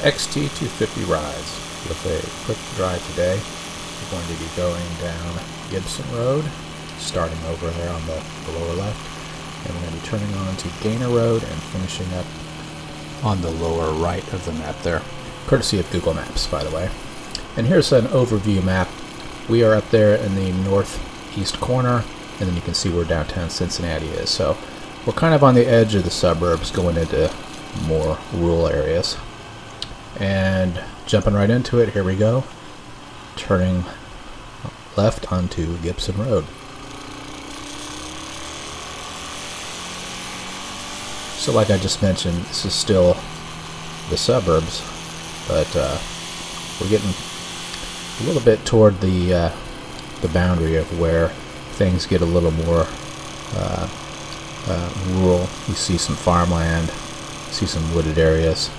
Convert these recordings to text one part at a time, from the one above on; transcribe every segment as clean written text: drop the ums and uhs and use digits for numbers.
XT250 rides with a quick drive today. We're going to be going down Gibson Road, starting over there on the lower left, and we're going to be turning on to Gaynor Road and finishing up on the lower right of the map there, courtesy of Google Maps, by the way. And here's an overview map. We are up there in the northeast corner, and then you can see where downtown Cincinnati is. So we're kind of on the edge of the suburbs going into more rural areas. And jumping right into it, here we go. Turning left onto Gibson Road. So like I just mentioned, this is still the suburbs, but we're getting a little bit toward the boundary of where things get a little more rural. You see some farmland, see some wooded areas.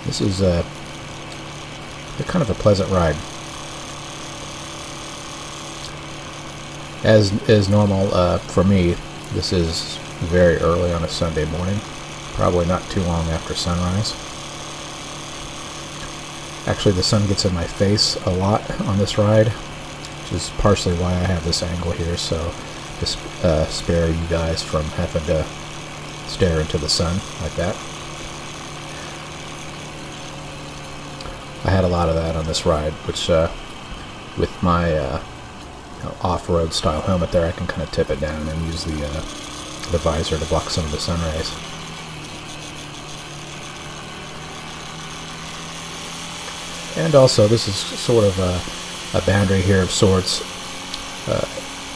This is a kind of a pleasant ride. As normal for me, this is very early on a Sunday morning, probably not too long after sunrise. Actually, the sun gets in my face a lot on this ride, which is partially why I have this angle here, so to spare you guys from having to stare into the sun like that. I had a lot of that on this ride, which with my off-road style helmet there, I can kind of tip it down and use the visor to block some of the sun rays. And also, this is sort of a boundary here of sorts.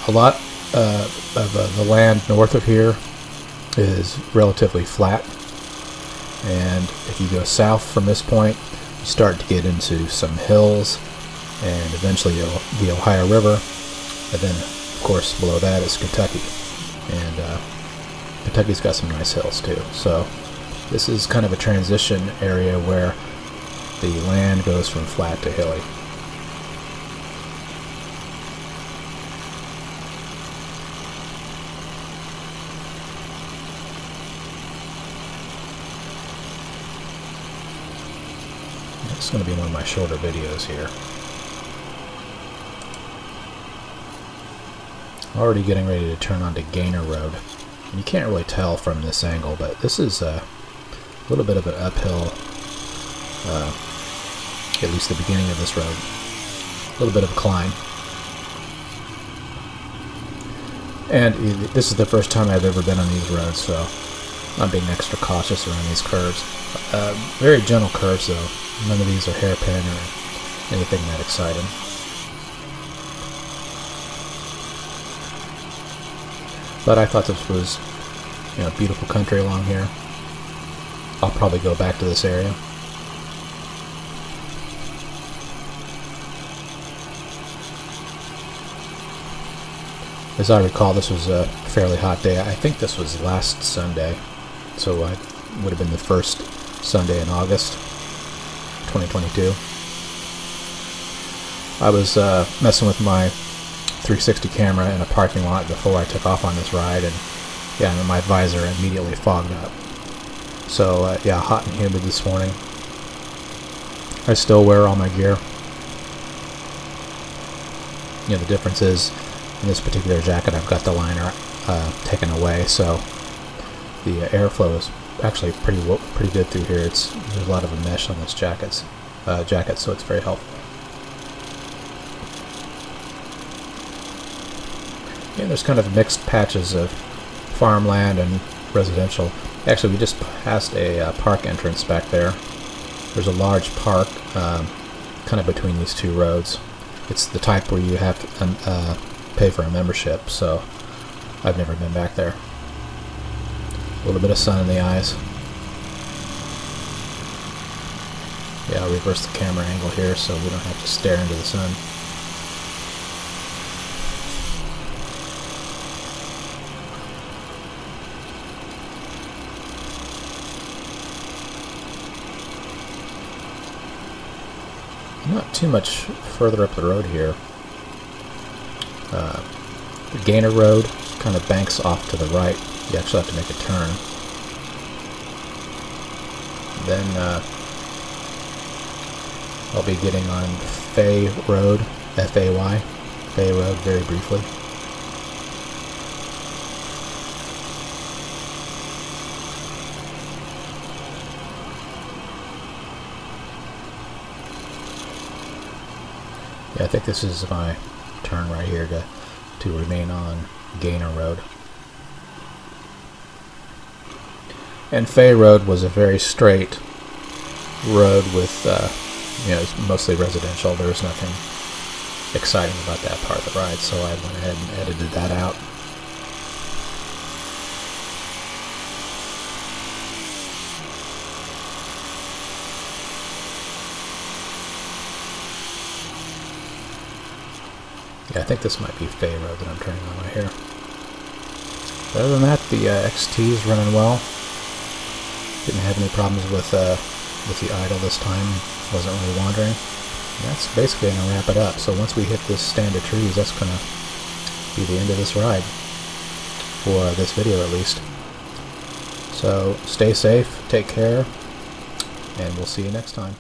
A lot of the land north of here is relatively flat, and if you go south from this point, you start to get into some hills, and eventually the Ohio River, and then of course below that is Kentucky, and Kentucky's got some nice hills too. So this is kind of a transition area where the land goes from flat to hilly. It's going to be one of my shorter videos here. Already getting ready to turn onto Gaynor Road. And you can't really tell from this angle, but this is a little bit of an uphill, at least the beginning of this road. A little bit of a climb. And this is the first time I've ever been on these roads, so I'm being extra cautious around these curves. Very gentle curves though. None of these are hairpin or anything that exciting. But I thought this was, beautiful country along here. I'll probably go back to this area. As I recall, this was a fairly hot day. I think this was last Sunday, so it would have been the first Sunday in August 2022. I was messing with my 360 camera in a parking lot before I took off on this ride, and my visor immediately fogged up. So hot and humid this morning. I still wear all my gear. The difference is in this particular jacket I've got the liner taken away, so the airflow is actually pretty good through here. There's a lot of a mesh on this jacket, so it's very helpful. And there's kind of mixed patches of farmland and residential. Actually, we just passed a park entrance back there. There's a large park kind of between these two roads. It's the type where you have to pay for a membership, so I've never been back there. A little bit of sun in the eyes. I'll reverse the camera angle here so we don't have to stare into the sun. Not too much further up the road here. The Gaynor Road kind of banks off to the right. You actually have to make a turn. Then I'll be getting on Fay Road, F-A-Y, Fay Road, very briefly. Yeah, I think this is my turn right here to remain on Gaynor Road. And Fay Road was a very straight road with, it's mostly residential. There was nothing exciting about that part of the ride, so I went ahead and edited that out. Yeah, I think this might be Fay Road that I'm turning on right here. But other than that, the XT is running well. Didn't have any problems with the idle this time. Wasn't really wandering. And that's basically going to wrap it up. So once we hit this stand of trees, that's going to be the end of this ride. For this video at least. So stay safe, take care, and we'll see you next time.